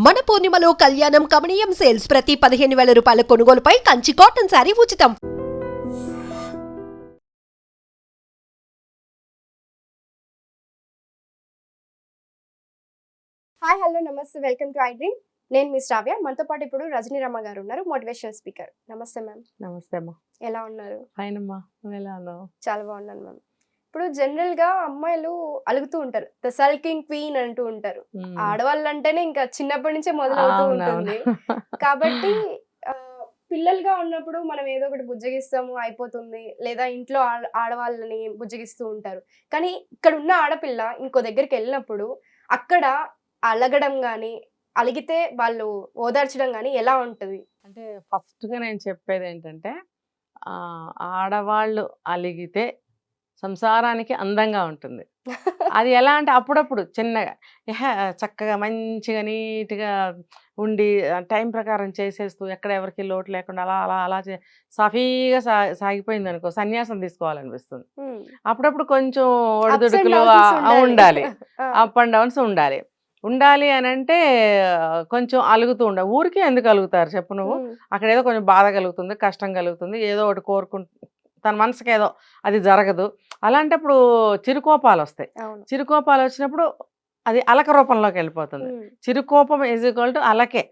మన పూర్ణిమలో కళ్యాణం కమనీయం సేల్స్ ప్రతి 15,000 రూపాయల కొనుగోలుపై కంచి కాటన్ శారీ ఉచితం. హాయ్ హలో నమస్తే వెల్కమ్ టు ఐ డ్రీమ్. నేను మీ శ్రావ్య. మనతో పాటు ఇప్పుడు రజనీ రమ్మ గారు ఉన్నారు, మోటివేషనల్ స్పీకర్. నమస్తే మ్యామ్. నమస్తే అమ్మా. ఎలా ఉన్నారు? ఫైన్ అమ్మా, నువ్వు ఎలా ఉన్నావు? చాలా బాగున్నాను మ్యామ్. ఇప్పుడు జనరల్ గా అమ్మాయిలు అలుగుతూ ఉంటారు, ద సల్కింగ్ క్వీన్ అంటూ ఉంటారు. ఆడవాళ్ళు అంటేనే ఇంకా చిన్నప్పటి నుంచే మొదలవుతూ ఉంటుంది కాబట్టి పిల్లలుగా ఉన్నప్పుడు మనం ఏదో ఒకటి బుజ్జగిస్తాము అయిపోతుంది, లేదా ఇంట్లో ఆడవాళ్ళని బుజ్జగిస్తూ ఉంటారు. కానీ ఇక్కడ ఉన్న ఆడపిల్ల ఇంకో దగ్గరికి వెళ్ళినప్పుడు అక్కడ అలగడం కానీ, అలిగితే వాళ్ళు ఓదార్చడం కానీ ఎలా ఉంటుంది? అంటే ఫస్ట్గా నేను చెప్పేది ఏంటంటే, ఆడవాళ్ళు అలిగితే సంసారానికి అందంగా ఉంటుంది. అది ఎలా అంటే అప్పుడప్పుడు చిన్నగా చక్కగా మంచిగా నీట్గా ఉండి టైం ప్రకారం చేసేస్తూ ఎక్కడ ఎవరికి లోటు లేకుండా అలా అలా అలా సాఫీగా సాగిపోయింది అనుకో, సన్యాసం తీసుకోవాలనిపిస్తుంది. అప్పుడప్పుడు కొంచెం ఒడిదుడుకులు ఉండాలి, అప్ అండ్ డౌన్స్ ఉండాలి అని అంటే కొంచెం అలుగుతూ ఉండాలి. ఊరికే ఎందుకు అలుగుతారు చెప్పు నువ్వు? అక్కడ ఏదో కొంచెం బాధ కలుగుతుంది, కష్టం కలుగుతుంది, ఏదో ఒకటి తన మనసుకి ఏదో అది జరగదు. అలాంటప్పుడు చిరుకోపాలు వస్తాయి. చిరుకోపాలు వచ్చినప్పుడు అది అలక రూపంలోకి వెళ్ళిపోతుంది. చిరుకోపం ఈజ్ ఈక్వల్ టు అలకే,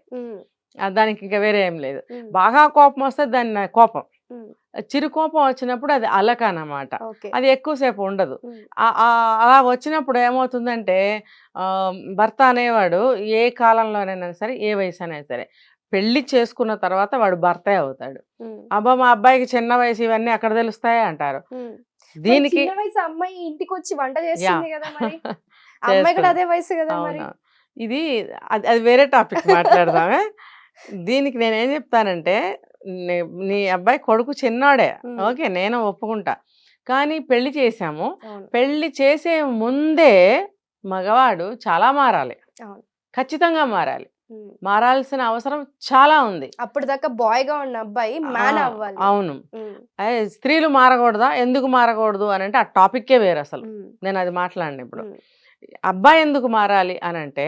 దానికి ఇంకా వేరే ఏం లేదు. బాగా కోపం వస్తే దాన్ని కోపం, చిరుకోపం వచ్చినప్పుడు అది అలక అన్నమాట. అది ఎక్కువసేపు ఉండదు. అలా వచ్చినప్పుడు ఏమవుతుందంటే భర్త అనేవాడు ఏ కాలంలోనైనా సరే, ఏ వయసు అయినా సరే, పెళ్లి చేసుకున్న తర్వాత వాడు భర్తే అవుతాడు. అబ్బా మా అబ్బాయికి చిన్న వయసు, ఇవన్నీ అక్కడ తెలుస్తాయి అంటారు. దీనికి అమ్మాయి ఇంటికి వచ్చి వంట చేస్తుంది కదా, మరి అమ్మాయి కూడా అదే వయసు కదా. ఇది అది వేరే టాపిక్ మాట్లాడదామే. దీనికి నేనేం చెప్తానంటే, నీ అబ్బాయి కొడుకు చిన్నాడే, ఓకే, నేను ఒప్పుకుంటా. కానీ పెళ్లి చేసాము, పెళ్లి చేసే ముందే మగవాడు చాలా మారాలి, ఖచ్చితంగా మారాలి. మారాల్సిన అవసరం చాలా ఉంది. అప్పుడు దాకా బాయ్ గా ఉన్న అబ్బాయి మ్యాన్ అవ్వాలి. అవును. స్త్రీలు మారకూడదా, ఎందుకు మారకూడదు అని అంటే ఆ టాపిక్కే వేరు. అసలు నేను అది మాట్లాడిన ఇప్పుడు అబ్బాయి ఎందుకు మారాలి అని అంటే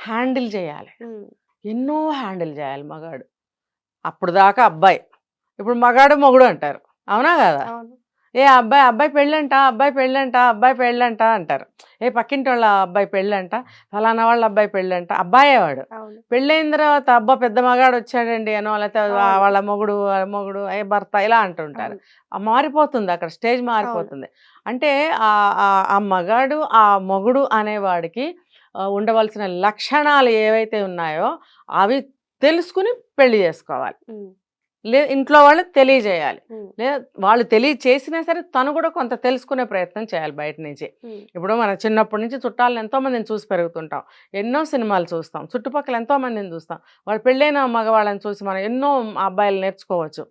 హ్యాండిల్ చేయాలి, ఎన్నో హ్యాండిల్ చేయాలి మగాడు. అప్పుడు దాకా అబ్బాయి, ఇప్పుడు మగాడు మొగుడు అంటారు, అవునా కదా? అబ్బాయి పెళ్ళంట, అబ్బాయి పెళ్ళంట అంటారు. పక్కింటి వాళ్ళ అబ్బాయి పెళ్ళంట, ఫలానా వాళ్ళ అబ్బాయి పెళ్ళంట. అబ్బాయే వాడు. పెళ్ళైన తర్వాత అబ్బా పెద్ద మగాడు వచ్చాడండి అనో, లేకపోతే వాళ్ళ మొగుడు భర్త ఇలా అంటుంటారు. మారిపోతుంది, అక్కడ స్టేజ్ మారిపోతుంది. అంటే ఆ మగాడు, ఆ మొగుడు అనేవాడికి ఉండవలసిన లక్షణాలు ఏవైతే ఉన్నాయో అవి తెలుసుకుని పెళ్లి చేసుకోవాలి. లేదు ఇంట్లో వాళ్ళు తెలియజేయాలి, లేదా వాళ్ళు తెలియచేసినా సరే తను కూడా కొంత తెలుసుకునే ప్రయత్నం చేయాలి బయట నుంచి. ఇప్పుడు మనం చిన్నప్పటి నుంచి చుట్టాలను ఎంతో మందిని చూసి పెరుగుతుంటాం, ఎన్నో సినిమాలు చూస్తాం, చుట్టుపక్కల ఎంతో మందిని చూస్తాం. వాళ్ళు పెళ్ళైన మగవాళ్ళని చూసి మనం ఎన్నో అబ్బాయిలు నేర్చుకోవచ్చు.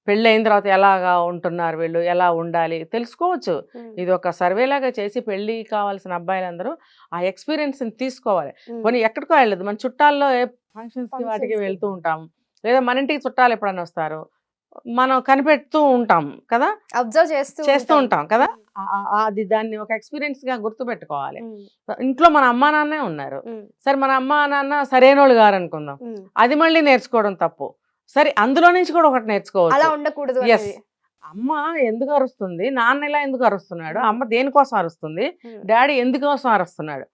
పెళ్ళైన తర్వాత ఎలాగా ఉంటున్నారు వీళ్ళు, ఎలా ఉండాలి తెలుసుకోవచ్చు. ఇది ఒక సర్వేలాగా చేసి పెళ్ళి కావాల్సిన అబ్బాయిలందరూ ఆ ఎక్స్పీరియన్స్ని తీసుకోవాలి. కొన్ని ఎక్కడికో వెళ్ళదు, మన చుట్టాల్లో ఏ ఫంక్షన్స్కి వాటికి వెళ్తూ ఉంటాం, లేదా మన ఇంటికి చుట్టాలు ఎప్పుడైనా వస్తారు, మనం కనిపెడుతూ ఉంటాం కదా, అబ్జర్వ్ చేస్తూ ఉంటాం కదా. అది దాన్ని ఒక ఎక్స్పీరియన్స్ గా గుర్తు పెట్టుకోవాలి. ఇంట్లో మన అమ్మా నాన్నే ఉన్నారు, సరే మన అమ్మా నాన్న సరైన వాళ్ళు గారు అనుకుందాం, అది మళ్ళీ నేర్చుకోవడం తప్పు. సరే అందులో నుంచి కూడా ఒకటి నేర్చుకోవచ్చు. అలా ఉండకూడదు. అమ్మ ఎందుకు అరుస్తుంది, నాన్న ఇలా ఎందుకు అరుస్తున్నాడు, అమ్మ దేనికోసం అరుస్తుంది, డాడీ ఎందుకోసం అరుస్తున్నాడు,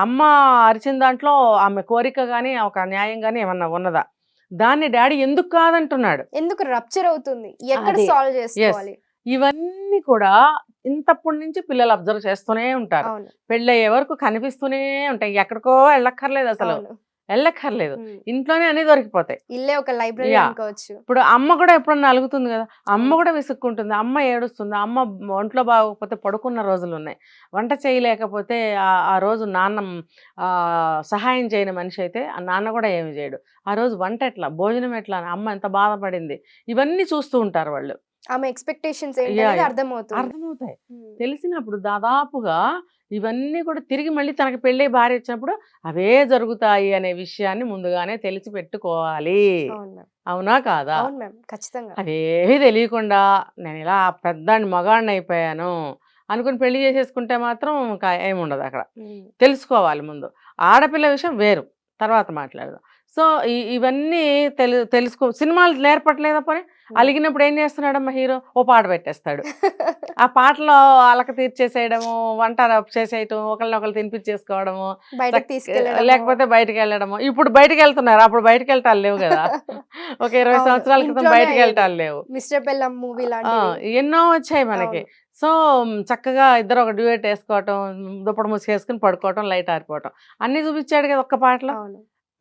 అమ్మ అరిచిన దాంట్లో ఆమె కోరిక గానీ ఒక న్యాయం గానీ ఏమన్నా ఉన్నదా, దాన్ని డాడీ ఎందుకు కాదంటున్నాడు, ఎందుకు రప్చర్ అవుతుంది, ఎక్కడ సాల్వ్ చేసుకోవాలి, ఇవన్నీ కూడా ఇంతప్పటి నుంచి పిల్లలు అబ్జర్వ్ చేస్తూనే ఉంటారు. పెళ్ళయ్యే వరకు కనిపిస్తూనే ఉంటాయి, ఎక్కడికో వెళ్ళక్కర్లేదు, అసలు వెళ్ళక్కర్లేదు, ఇంట్లోనే అన్ని దొరికిపోతాయి. ఇల్లే ఒక లైబ్రరీ అనుకోవచ్చు. ఇప్పుడు అమ్మ కూడా ఎప్పుడన్నా అలుగుతుంది కదా, అమ్మ కూడా విసుక్కుంటుంది, అమ్మ ఏడుస్తుంది, అమ్మ ఒంట్లో బాగోకపోతే పడుకున్న రోజులు ఉన్నాయి, వంట చేయలేకపోతే ఆ రోజు నాన్న సహాయం చేయని మనిషి అయితే ఆ నాన్న కూడా ఏమి చేయడు, ఆ రోజు వంట ఎట్లా, భోజనం ఎట్లా, అమ్మ ఎంత బాధపడింది, ఇవన్నీ చూస్తూ ఉంటారు వాళ్ళు. ఆమె ఎక్స్పెక్టేషన్స్ అర్థమవుతాయి. తెలిసినప్పుడు దాదాపుగా ఇవన్నీ కూడా తిరిగి మళ్ళీ తనకి పెళ్ళి భార్య వచ్చినప్పుడు అవే జరుగుతాయి అనే విషయాన్ని ముందుగానే తెలిసి పెట్టుకోవాలి. అవునా కాదా? అవేవి తెలియకుండా నేను ఇలా పెద్దాన్ని మగాడిని అయిపోయాను అనుకుని పెళ్లి చేసేసుకుంటే మాత్రం ఏముండదు అక్కడ. తెలుసుకోవాలి ముందు. ఆడపిల్ల విషయం వేరు, తర్వాత మాట్లాడదాం. సో ఇవన్నీ తెలుసుకో సినిమాలు నేర్పట్లేదా పోనీ? అలిగినప్పుడు ఏం చేస్తున్నాడమ్మా హీరో? ఓ పాట పెట్టేస్తాడు. ఆ పాటలో అలక తీర్చేసేయడము, వంట చేసేయటం, ఒకళ్ళనొకళ్ళు తినిపించేసుకోవడము, బయటకు తీసుకెళ్ళడం లేకపోతే బయటకు వెళ్ళడము. ఇప్పుడు బయటకు వెళ్తున్నారు, అప్పుడు బయటకు వెళ్ళటాలు లేవు కదా. ఒక 20 సంవత్సరాల క్రితం బయటకు వెళ్ళటాలు లేవు. మిస్టర్ బెల్లం మూవీ లాంటివి ఎన్నో వచ్చాయి మనకి. సో చక్కగా ఇద్దరు ఒక డ్యూయట్ వేసుకోవటం, దుప్పటి మూసుకేసుకుని పడుకోవటం, లైట్ ఆరిపోవటం అన్నీ చూపించాడు కదా ఒక్క పాటలో.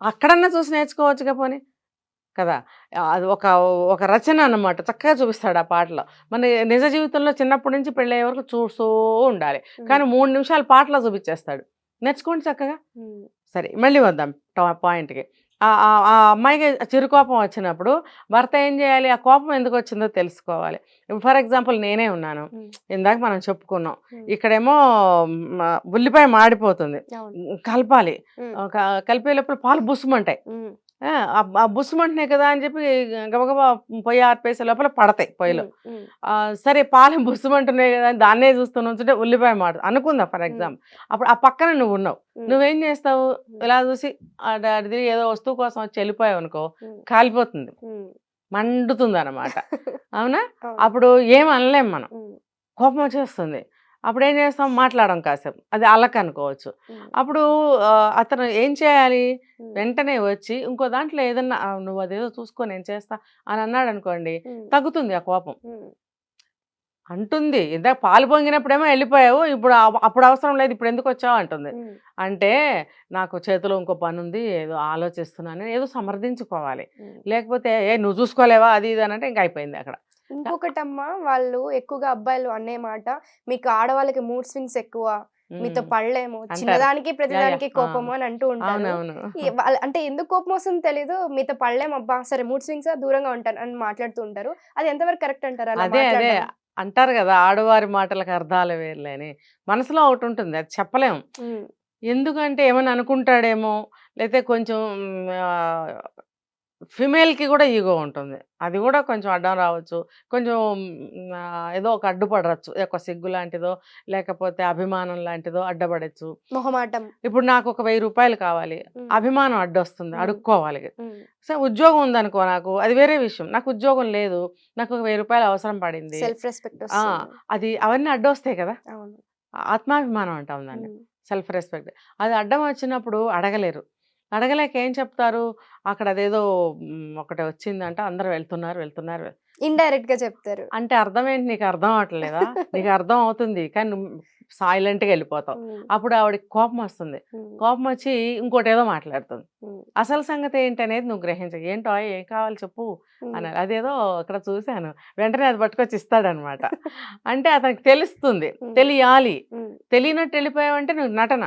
అక్కడన్నా చూసి నేర్చుకోవచ్చుగా పోనీ కదా. అది ఒక ఒక రచన అన్నమాట, చక్కగా చూపిస్తాడు ఆ పాటలో. మన నిజ జీవితంలో చిన్నప్పటి నుంచి పెళ్ళయ్యే వరకు చూస్తూ ఉండాలి, కానీ 3 నిమిషాలు పాటలో చూపించేస్తాడు. నేర్చుకోండి చక్కగా. సరే మళ్ళీ వద్దాం పాయింట్కి. ఆ అమ్మాయికి చిరుకోపం వచ్చినప్పుడు భర్త ఏం చేయాలి? ఆ కోపం ఎందుకు వచ్చిందో తెలుసుకోవాలి. ఫర్ ఎగ్జాంపుల్ నేనే ఉన్నాను, ఇందాక మనం చెప్పుకున్నాం, ఇక్కడేమో ఉల్లిపాయ మాడిపోతుంది, కలపాలి, కలిపే లోపల పాలు బుస్సుమంటాయి. ఆ బుస్సుమంటున్నాయి కదా అని చెప్పి గబగబా పొయ్యి ఆర్పేసే లోపల పడతాయి పొయ్యిలో. సరే పాలు బుస్సుమంటున్నాయి కదా అని దాన్నే చూస్తూ నుంచుంటే ఉల్లిపాయ మాడు అనుకుందా ఫర్ ఎగ్జాంపుల్. అప్పుడు ఆ పక్కన నువ్వు ఉన్నావు, నువ్వేం చేస్తావు? ఇలా చూసి అది ఏదో వస్తువు కోసం వచ్చి వెళ్ళిపోయావు అనుకో, కాలిపోతుంది, మండుతుంది అనమాట. అవునా? అప్పుడు ఏం అనలేం మనం, కోపం వచ్చేస్తుంది. అప్పుడు ఏం చేస్తాం? మాట్లాడడం కాసేపు, అది అలక అనుకోవచ్చు. అప్పుడు అతను ఏం చేయాలి? వెంటనే వచ్చి ఇంకో దాంట్లో ఏదన్నా నువ్వు అదేదో చూసుకో నేను చేస్తా అని అన్నాడు అనుకోండి, తగ్గుతుంది ఆ కోపం. అంటుంది ఇందాక పాలు పొంగినప్పుడేమో వెళ్ళిపోయావు, ఇప్పుడు అప్పుడు అవసరం లేదు, ఇప్పుడు ఎందుకు వచ్చావు అంటుంది. అంటే నాకు చేతిలో ఇంకో పని ఉంది, ఏదో ఆలోచిస్తున్నాను, ఏదో సమర్థించుకోవాలి. లేకపోతే నువ్వు చూసుకోలేవా అది ఇది అని అంటే ఇంకా అయిపోయింది అక్కడ. ఇంకొకటమ్మా, వాళ్ళు ఎక్కువగా అబ్బాయిలు అనే మాట, మీకు ఆడవాళ్ళకి మూడ్ స్వింగ్స్ ఎక్కువ, మీతో పడలేము, చిన్నదానికి ప్రతిదానికి కోపము అని అంటూ ఉంటారు. అంటే ఎందుకు కోపం వస్తుందో తెలీదు, మీతో పడలేము అబ్బా, సరే మూడ్ స్వింగ్స్, దూరంగా ఉంటాను అని మాట్లాడుతూ ఉంటారు. అది ఎంతవరకు కరెక్ట్ అంటారు? అదే అంటారు కదా, ఆడవారి మాటలకు అర్థాలు వేర్లే అని. మనసులో ఒకటి ఉంటుంది, అది చెప్పలేము. ఎందుకంటే ఏమని అనుకుంటాడేమో, లేకపోతే కొంచెం ఫిమేల్కి కూడా ఈగో ఉంటుంది, అది కూడా కొంచెం అడ్డం రావచ్చు, కొంచెం ఏదో ఒక అడ్డుపడవచ్చు, ఒక సిగ్గు లాంటిదో లేకపోతే అభిమానం లాంటిదో అడ్డపడచ్చు, మొహమాటం. ఇప్పుడు నాకు ఒక 1000 రూపాయలు కావాలి, అభిమానం అడ్డొస్తుంది, అడుక్కోవాలి. సో ఉద్యోగం ఉందనుకో నాకు, అది వేరే విషయం. నాకు ఉద్యోగం లేదు, నాకు ఒక 1000 రూపాయలు అవసరం పడింది, సెల్ఫ్ రెస్పెక్ట్, అది అవన్నీ అడ్డొస్తాయి కదా. ఆత్మాభిమానం అంటాం దాన్ని, సెల్ఫ్ రెస్పెక్ట్. అది అడ్డం వచ్చినప్పుడు అడగలేరు. అడగలేక ఏం చెప్తారు? అక్కడ అదేదో ఒకటి వచ్చిందంట, అందరూ వెళ్తున్నారు ఇండైరెక్ట్ గా చెప్తారు. అంటే అర్థం ఏంటి? నీకు అర్థం అవట్లేదా? నీకు అర్థం అవుతుంది కానీ నువ్వు సైలెంట్గా వెళ్ళిపోతావు. అప్పుడు ఆవిడకి కోపం వస్తుంది, కోపం వచ్చి ఇంకోటి ఏదో మాట్లాడుతుంది. అసలు సంగతి ఏంటి అనేది నువ్వు గ్రహించవు. ఏంటో ఏం కావాలి చెప్పు అన్నారు. అదేదో అక్కడ చూశాను, వెంటనే అది పట్టుకొచ్చి ఇస్తాడనమాట. అంటే అతనికి తెలుస్తుంది, తెలియాలి. తెలియనట్టు వెళ్ళిపోయావంటే నువ్వు నటన,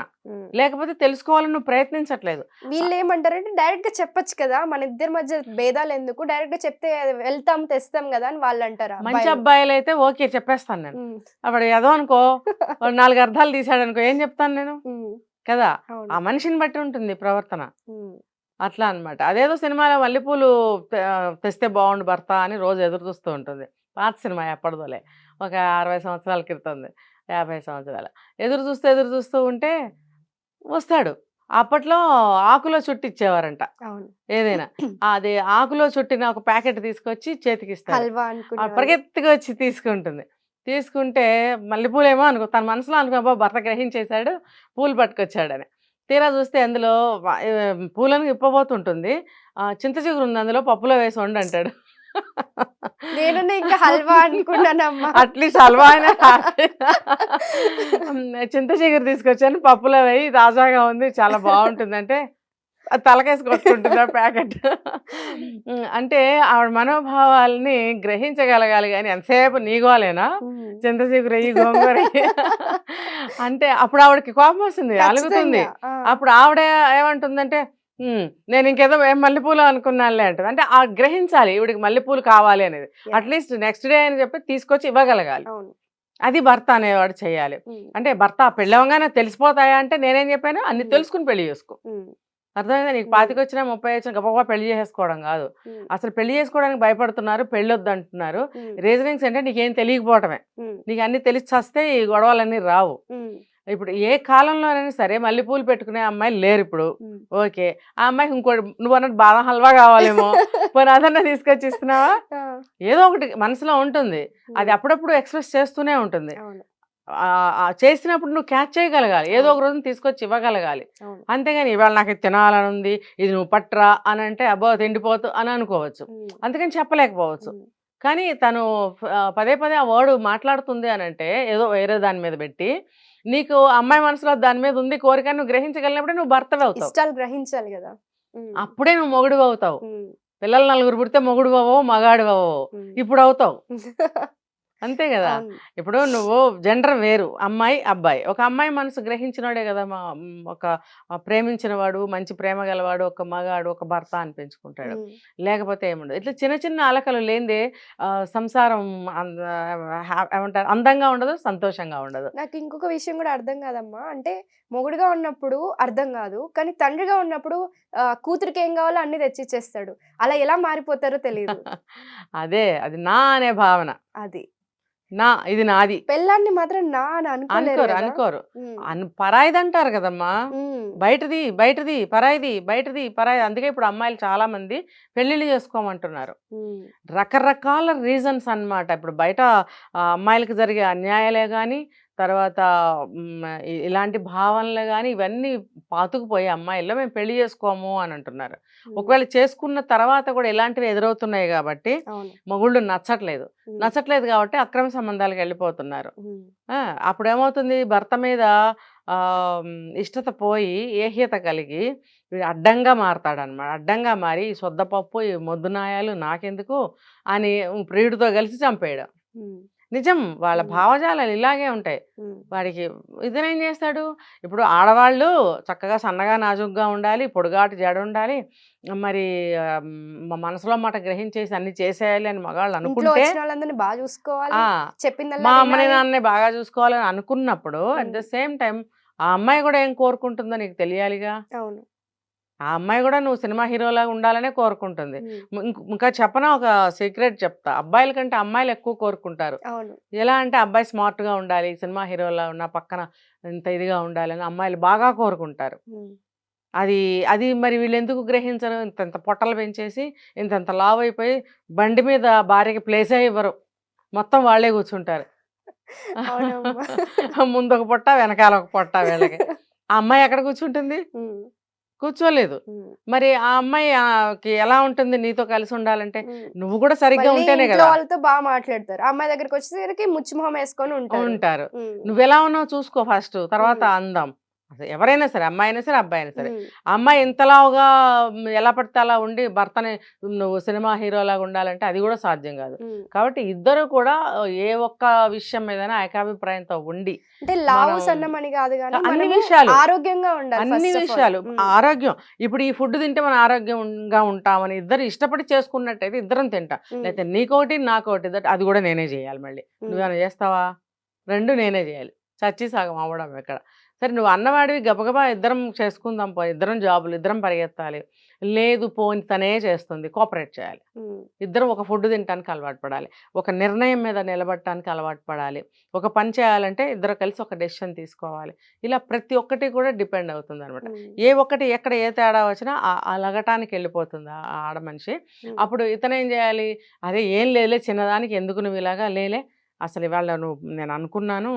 లేకపోతే తెలుసుకోవాలని నువ్వు ప్రయత్నించట్లేదు. వీళ్ళు ఏమంటారంటే డైరెక్ట్ గా చెప్పొచ్చు కదా, మన ఇద్దరి మధ్య భేదాలు ఎందుకు, డైరెక్ట్ గా చెప్తే వెళ్తాం తెస్తాం కదా అని వాళ్ళు అంటారు. మంచి అబ్బాయిలు అయితే ఓకే చెప్పేస్తాను నేను. అప్పుడు ఏదో అనుకో 4 అర్థాలు తీసాడు అనుకో, ఏం చెప్తాను నేను కదా. ఆ మనిషిని బట్టి ఉంటుంది ప్రవర్తన, అట్లా అన్నమాట. అదేదో సినిమాలో మల్లెపూలు తెస్తే బాగుండు భర్త అని రోజు ఎదురు చూస్తూ ఉంటుంది. పాత సినిమా ఎప్పటిదోలే, ఒక 60 సంవత్సరాల క్రితం, 50 సంవత్సరాలు. ఎదురు చూస్తూ ఉంటే వస్తాడు. అప్పట్లో ఆకులో చుట్టి ఇచ్చేవారంట ఏదైనా, అది ఆకులో చుట్టిన ఒక ప్యాకెట్ తీసుకొచ్చి చేతికి ఇస్తారు. పరిగెత్తుగా వచ్చి తీసుకుంటే మల్లెపూలేమో అనుకో, తన మనసులో అనుకో భర్త గ్రహించేశాడు, పూలు పట్టుకొచ్చాడని. తీరా చూస్తే అందులో పూలను ఇప్పబోతుంటుంది, చింత చిగురు ఉంది అందులో, పప్పులో వేసి వండు అంటాడు. నేను ఇంకా హల్వా అనుకున్నానమ్మా. అట్లీస్ట్ హల్వా అయినా చింత చిగురు తీసుకొచ్చాను, పప్పులో వేయి, తాజాగా ఉంది, చాలా బాగుంటుంది అంటే అది తలకేసి కొట్టుకుంటుంది ఆ ప్యాకెట్. అంటే ఆవిడ మనోభావాలని గ్రహించగలగాలి, కానీ ఎంతసేపు నీగోలేనా చింత చిగురు గోంగూర అంటే అప్పుడు ఆవిడకి కోపం వస్తుంది, అలుగుతుంది. అప్పుడు ఆవిడ ఏమంటుందంటే, నేను ఇంకేదో మల్లెపూలు అనుకున్నానులే అంటుంది. అంటే ఆ గ్రహించాలి ఈవిడికి మల్లెపూలు కావాలి అనేది, అట్లీస్ట్ నెక్స్ట్ డే అని చెప్పి తీసుకొచ్చి ఇవ్వగలగాలి. అది భర్త అనేవాడు చేయాలి. అంటే భర్త పెళ్ళవగానే తెలిసిపోతాయా అంటే నేనేం చెప్పాను, అన్ని తెలుసుకుని పెళ్లి చేసుకో. అర్థమైందా? నీకు 25 వచ్చినా 30 వచ్చినా గొప్పగా పెళ్లి చేసుకోవడం కాదు. అసలు పెళ్లి చేసుకోవడానికి భయపడుతున్నారు, పెళ్ళొద్దు అంటున్నారు. రీజనింగ్స్ అంటే నీకేం తెలియకపోవటమే, నీకు అన్ని తెలిసి వస్తే ఈ గొడవలన్నీ రావు. ఇప్పుడు ఏ కాలంలోనైనా సరే మల్లెపూలు పెట్టుకునే అమ్మాయిలు లేరు ఇప్పుడు. ఓకే. ఆ అమ్మాయికి ఇంకోటి నువ్వన్నట్టు బాదం హల్వా కావాలేమో, పోనీ అదన్నా తీసుకొచ్చి ఇస్తున్నావా? ఏదో ఒకటి మనసులో ఉంటుంది. అది అప్పుడప్పుడు ఎక్స్‌ప్రెస్ చేస్తూనే ఉంటుంది. చేసినప్పుడు నువ్వు క్యాచ్ చేయగలగాలి. ఏదో ఒక రోజున తీసుకొచ్చి ఇవ్వగలగాలి. అంతేగాని ఇవాళ నాకు ఇది తినాలని ఉంది, ఇది నువ్వు పట్టురా అని అంటే అబ్బో తిండిపోతు అని అనుకోవచ్చు. అందుకని చెప్పలేకపోవచ్చు. కానీ తను పదే పదే ఆ వర్డ్ మాట్లాడుతుంది అని అంటే ఏదో వేరే దాని మీద పెట్టి, నీకు అమ్మాయి మనసులో దాని మీద ఉంది కోరిక నువ్వు గ్రహించగలిగినప్పుడే నువ్వు భర్తవి అవుతావు. ఇష్టాలు గ్రహించాలి కదా. అప్పుడే నువ్వు మొగుడు అవుతావు. పిల్లలు 4 పుడితే మొగుడు అవ్వవు, మగాడు అవ్వవు. ఇప్పుడు అవుతావు. అంతే కదా. ఇప్పుడు నువ్వు జెండర్ వేరు, అమ్మాయి అబ్బాయి. ఒక అమ్మాయి మనసు గ్రహించినోడే కదా ఒక ప్రేమించిన వాడు, మంచి ప్రేమ గలవాడు, ఒక మగాడు, ఒక భర్త అనిపించుకుంటాడు. లేకపోతే ఏముండదు. ఇట్లా చిన్న చిన్న అలకలు లేనిదే సంసారం ఏమంటారు అందంగా ఉండదు, సంతోషంగా ఉండదు. నాకు ఇంకొక విషయం కూడా అర్థం కాదమ్మా. అంటే మొగుడుగా ఉన్నప్పుడు అర్థం కాదు, కానీ తండ్రిగా ఉన్నప్పుడు కూతురికి ఏం కావాలో అన్ని తెచ్చిచ్చేస్తాడు. అలా ఎలా మారిపోతారో తెలియదు. అదే అది నా అనే భావన. అది నా ఇది నాది. పెళ్ళాన్ని మాత్రం నా అని అనుకోరు అనుకోరు. పరాయిది అంటారు కదమ్మా. బయటది బయటది పరాయిది, బయటది పరాయిది. అందుకే ఇప్పుడు అమ్మాయిలు చాలా మంది పెళ్లిళ్ళు చేసుకోమంటున్నారు. రకరకాల రీజన్స్ అన్నమాట. ఇప్పుడు బయట అమ్మాయిలకు జరిగే అన్యాయాలే కానీ, తర్వాత ఇలాంటి భావనలే కానీ ఇవన్నీ పాతుకుపోయి అమ్మాయిల్లో మేము పెళ్లి చేసుకోము అని అంటున్నారు. ఒకవేళ చేసుకున్న తర్వాత కూడా ఇలాంటివి ఎదురవుతున్నాయి కాబట్టి మొగుళ్ళు నచ్చట్లేదు కాబట్టి అక్రమ సంబంధాలకు వెళ్ళిపోతున్నారు. అప్పుడు ఏమవుతుంది, భర్త మీద ఇష్టత పోయి ఏహ్యత కలిగి అడ్డంగా మారతాడనమాట. అడ్డంగా మారి ఈ సొద్దపప్పు, ఈ మొద్దునాయాలు నాకెందుకు అని ప్రియుడితో కలిసి చంపేయడం. నిజం. వాళ్ళ భావజాలాలు ఇలాగే ఉంటాయి. వాడికి ఇతనేం చేస్తాడు, ఇప్పుడు ఆడవాళ్ళు చక్కగా సన్నగా నాజుగ్గా ఉండాలి, పొడుగాటి జడ ఉండాలి, మరి మనసులో మాట గ్రహించేసి అన్ని చేసేయాలి అని మగాళ్ళు అనుకుంటే, మా అమ్మని నాన్నే బాగా చూసుకోవాలని అనుకున్నప్పుడు అట్ ద సేమ్ టైం ఆ అమ్మాయి కూడా ఏం కోరుకుంటుందో నీకు తెలియాలిగా. ఆ అమ్మాయి కూడా నువ్వు సినిమా హీరోలాగా ఉండాలనే కోరుకుంటుంది. ఇంకా చెప్పనా, ఒక సీక్రెట్ చెప్తా. అబ్బాయిల కంటే అమ్మాయిలు ఎక్కువ కోరుకుంటారు. ఎలా అంటే అబ్బాయి స్మార్ట్గా ఉండాలి, సినిమా హీరోలా ఉన్న పక్కన ఇంత ఇదిగా ఉండాలని అమ్మాయిలు బాగా కోరుకుంటారు. అది అది మరి వీళ్ళు ఎందుకు గ్రహించరు? ఇంత పొట్టలు పెంచేసి ఇంత లావు అయిపోయి బండి మీద భార్యకి ప్లేసే ఇవ్వరు, మొత్తం వాళ్ళే కూర్చుంటారు. ముందు ఒక పొట్ట, వెనకాల ఒక పొట్ట వీళ్ళకి. ఆ అమ్మాయి ఎక్కడ కూర్చుంటుంది? కూర్చోలేదు. మరి ఆ అమ్మాయికి ఎలా ఉంటుంది నీతో కలిసి ఉండాలంటే? నువ్వు కూడా సరిగ్గా ఉంటేనే కదా. వాళ్ళతో బాగా మాట్లాడతారు, అమ్మాయి దగ్గరికి వచ్చేసరికి ముచ్చిమొహం వేసుకొని ఉంటారు. నువ్వెలా ఉన్నావు చూసుకో ఫస్ట్, తర్వాత అందం. అసలు ఎవరైనా సరే, అమ్మాయి అయినా సరే, అబ్బాయి అయినా సరే. ఆ అమ్మాయి ఇంతలాగా ఎలా పడితే అలా ఉండి భర్తని నువ్వు సినిమా హీరోలాగా ఉండాలంటే అది కూడా సాధ్యం కాదు. కాబట్టి ఇద్దరు కూడా ఏ ఒక్క విషయం మీద ఏకాభిప్రాయంతో ఉండి, అన్ని విషయాలు ఆరోగ్యంగా ఉండాలి. అన్ని విషయాలు ఆరోగ్యం. ఇప్పుడు ఈ ఫుడ్ తింటే మనం ఆరోగ్యంగా ఉంటామని ఇద్దరు ఇష్టపడి చేసుకున్నట్టయితే ఇద్దరం తింటా. లేకపోతే నీకోటి నాకోటి, అది కూడా నేనే చేయాలి. మళ్ళీ నువ్వేమైనా చేస్తావా? రెండు నేనే చేయాలి. చచ్చి సగం అవ్వడం ఎక్కడ. సరే నువ్వు అన్నవాడివి గబగబా ఇద్దరం చేసుకుందాం పో, ఇద్దరం జాబులు, ఇద్దరం పరిగెత్తాలి. లేదు పోని తనే చేస్తుంది, కోఆపరేట్ చేయాలి. ఇద్దరం ఒక ఫుడ్ తినడానికి అలవాటు పడాలి, ఒక నిర్ణయం మీద నిలబడటానికి అలవాటు పడాలి. ఒక పని చేయాలంటే ఇద్దరు కలిసి ఒక డెసిషన్ తీసుకోవాలి. ఇలా ప్రతి ఒక్కటి కూడా డిపెండ్ అవుతుంది అనమాట. ఏ ఒక్కటి ఎక్కడ ఏ తేడా వచ్చినా అలగటానికి వెళ్ళిపోతుంది ఆ ఆడ మనిషి. అప్పుడు ఇతనేం చేయాలి, అదే ఏం లేలే చిన్నదానికి ఎందుకు నువ్వు ఇలాగా, లేలే అసలు ఇవాళ నేను అనుకున్నాను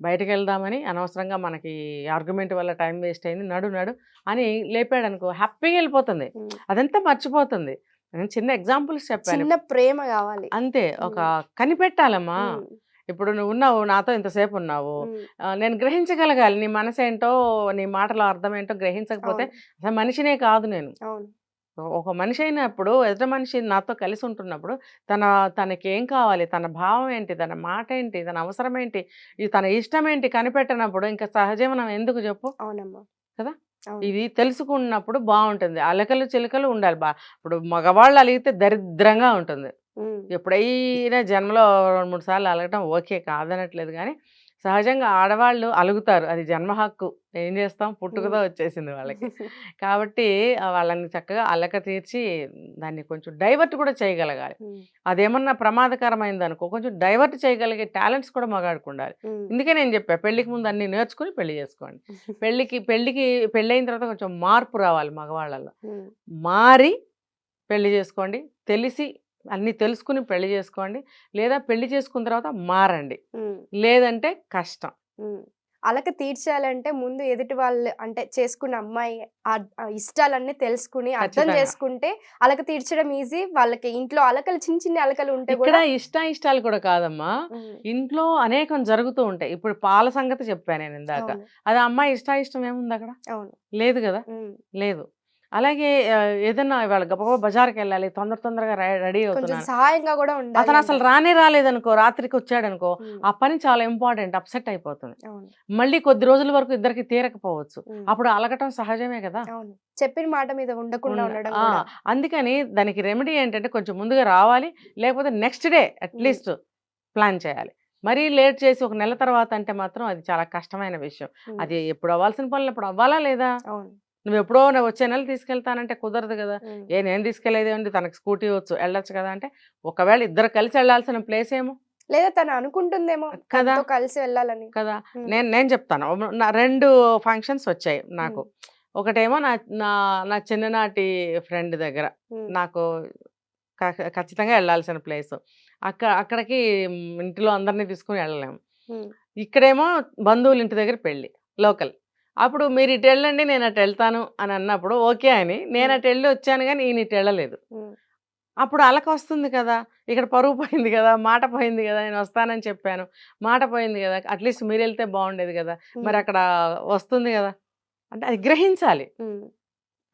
బయటకు వెళ్దామని, అనవసరంగా మనకి ఆర్గ్యుమెంట్ వల్ల టైం వేస్ట్ అయింది, నడు నడు అని లేపాడు అనుకో, హ్యాపీగా వెళ్ళిపోతుంది, అదంతా మర్చిపోతుంది. నేను చిన్న ఎగ్జాంపుల్స్ చెప్పాను. ప్రేమ కావాలి అంతే. ఒక కనిపెట్టాలమ్మా. ఇప్పుడు నువ్వు ఉన్నావు, నాతో ఇంతసేపు ఉన్నావు, నేను గ్రహించగలగాలి నీ మనసు ఏంటో, నీ మాటలో అర్థం ఏంటో గ్రహించకపోతే అసలు మనిషినే కాదు నేను. ఒక మనిషి అయినప్పుడు, ఎదుట మనిషి నాతో కలిసి ఉంటున్నప్పుడు తనకి ఏం కావాలి, తన భావం ఏంటి, తన మాట ఏంటి, తన అవసరం ఏంటి, తన ఇష్టం ఏంటి కనిపెట్టినప్పుడు ఇంకా సహజీవనం ఎందుకు చెప్పు? కదా. ఇది తెలుసుకున్నప్పుడు బాగుంటుంది. అలకలు చిలకలు ఉండాలి. ఇప్పుడు మగవాళ్ళు అలిగితే దరిద్రంగా ఉంటుంది. ఎప్పుడైనా జన్మలో 2-3 సార్లు అలగటం ఓకే, కాదనట్లేదు. కానీ సహజంగా ఆడవాళ్ళు అలుగుతారు, అది జన్మ హక్కు. ఏం చేస్తాం, పుట్టుకతో వచ్చేసింది వాళ్ళకి. కాబట్టి వాళ్ళని చక్కగా అలక తీర్చి దాన్ని కొంచెం డైవర్ట్ కూడా చేయగలగాలి. అదేమన్నా ప్రమాదకరమైంది అనుకో, కొంచెం డైవర్ట్ చేయగలిగే టాలెంట్స్ కూడా మగాడికి ఉండాలి. ఇందుకే నేను చెప్పా, పెళ్ళికి ముందు అన్ని నేర్చుకుని పెళ్లి చేసుకోండి. పెళ్ళైన తర్వాత కొంచెం మార్పు రావాలి మగవాళ్ళల్లో. మారి పెళ్లి చేసుకోండి, తెలిసి అన్నీ తెలుసుకుని పెళ్లి చేసుకోండి, లేదా పెళ్లి చేసుకున్న తర్వాత మారండి, లేదంటే కష్టం. అలక తీర్చాలంటే ముందు ఎదుటి వాళ్ళు అంటే చేసుకున్న అమ్మాయి ఆ ఇష్టాలన్నీ తెలుసుకుని అర్థం ఖచ్చితంగా. చేసుకుంటే అలక తీర్చడం ఈజీ. వాళ్ళకి ఇంట్లో అలకలు చిన్న చిన్న అలకలు ఉంటే ఇక్కడ కూడా ఇష్టాలు కూడా కాదమ్మా, ఇంట్లో అనేకం జరుగుతూ ఉంటాయి. ఇప్పుడు పాల సంగతి చెప్పాను నేను ఇందాక, అవును అది అమ్మాయి ఇష్టం ఏముంది అక్కడ? అవును లేదు కదా, లేదు. అలాగే ఏదన్నా ఇవాళ గబగబా బజార్కి వెళ్ళాలి, తొందరగా రెడీ కొంచెం అవుతున్నాను, సహాయంగా కూడా ఉండాలి అతను అసలు రాలేదనుకో, రాత్రికి వచ్చాడనుకో, ఉమ్, ఆ పని చాలా ఇంపార్టెంట్, అప్సెట్ అయిపోతుంది. అవును మళ్ళీ కొద్ది రోజుల వరకు ఇద్దరికి తీరకపోవచ్చు, ఉమ్, అప్పుడు అలగటం సహజమే కదా. అవును చెప్పిన మాట మీద ఉండకుండా ఉండడం ఆ, కూడా అందుకని దానికి రెమెడీ ఏంటంటే కొంచెం ముందుగా రావాలి, లేకపోతే నెక్స్ట్ డే అట్లీస్ట్ ప్లాన్ చేయాలి. మరీ లేట్ చేసి ఒక నెల తర్వాత అంటే మాత్రం అది చాలా కష్టమైన విషయం. ఉమ్, అది ఎప్పుడు అవ్వాల్సిన పనులు ఎప్పుడు అవ్వాలా లేదా? అవును నువ్వు ఎప్పుడో వచ్చే నెల తీసుకెళ్తానంటే కుదరదు కదా. ఉమ్, నేను తీసుకెళ్లేది ఏంటి, తనకు స్కూటీ వచ్చు, వెళ్ళొచ్చు కదా. అంటే ఒకవేళ ఇద్దరు కలిసి వెళ్ళాల్సిన ప్లేస్ ఏమో లేదా తను అనుకుంటుందేమో కదా. తనతో కలిసి వెళ్ళాలని కదా, ఉమ్, నేను చెప్తాను. నా 2 ఫంక్షన్స్ వచ్చాయి నాకు. ఒకటేమో నా నా నా చిన్ననాటి ఫ్రెండ్ దగ్గర, ఉమ్, నాకు ఖచ్చితంగా వెళ్ళాల్సిన ప్లేస్. అక్కడికి ఇంటిలో అందరినీ తీసుకుని వెళ్ళలేము. ఉమ్, ఇక్కడేమో బంధువుల ఇంటి దగ్గర పెళ్ళి, లోకల్. అప్పుడు మీరు ఇటు వెళ్ళండి, నేను అటు వెళ్తాను అని అన్నప్పుడు ఓకే అని నేను అటు వెళ్ళి వచ్చాను, కానీ ఈయన ఇటు వెళ్ళలేదు. ఉమ్, అప్పుడు అలక వస్తుంది కదా, ఇక్కడ పరువు పోయింది కదా, మాట పోయింది కదా, నేను వస్తానని చెప్పాను, మాట పోయింది కదా, అట్లీస్ట్ మీరు వెళ్తే బాగుండేది కదా, మరి అక్కడ వస్తుంది కదా. అంటే అది గ్రహించాలి. ఉమ్,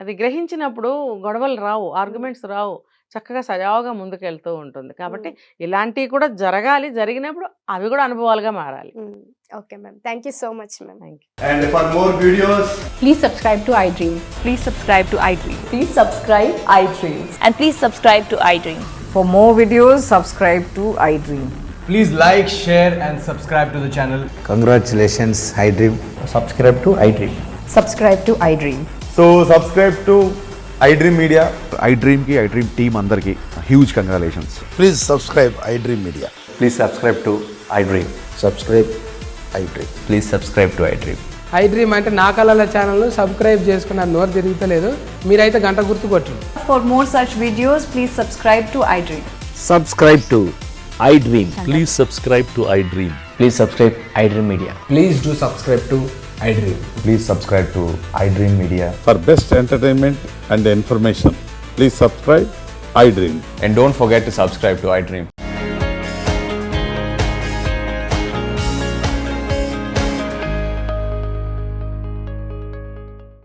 అది గ్రహించినప్పుడు గొడవలు రావు, ఆర్గ్యుమెంట్స్ రావు, చక్కగా సజావుగా ముందుకు వెళ్తూ ఉంటుంది. కాబట్టి ఇలాంటివి కూడా జరగాలి, జరిగినప్పుడు అవి కూడా అనుభవాలుగా మారాలి. Okay ma'am, thank you so much ma'am. Thank you. And for more videos, Please subscribe to iDream. Please subscribe to iDream. Please subscribe iDream. And please subscribe to iDream. For more videos, subscribe to iDream. please like, share, and subscribe to the channel. Congratulations, iDream. Subscribe to iDream. Subscribe to iDream. So subscribe to iDream Media. iDream की iDream team अंदर की huge congratulations. Please subscribe iDream Media. Please subscribe to iDream. Subscribe iDream. Please subscribe to iDream. iDream అంటే నా కళల channel subscribe చేసుకున్న నోరు తిరుగుతలేదు, మీరైతే గంట గుర్తు కొట్టండి. For more such videos, please subscribe to iDream. Subscribe to iDream. Please subscribe to iDream. Please subscribe iDream Media. Please do subscribe to iDream. Please subscribe to iDream Media. For best entertainment and information, please subscribe iDream. And don't forget to subscribe to iDream.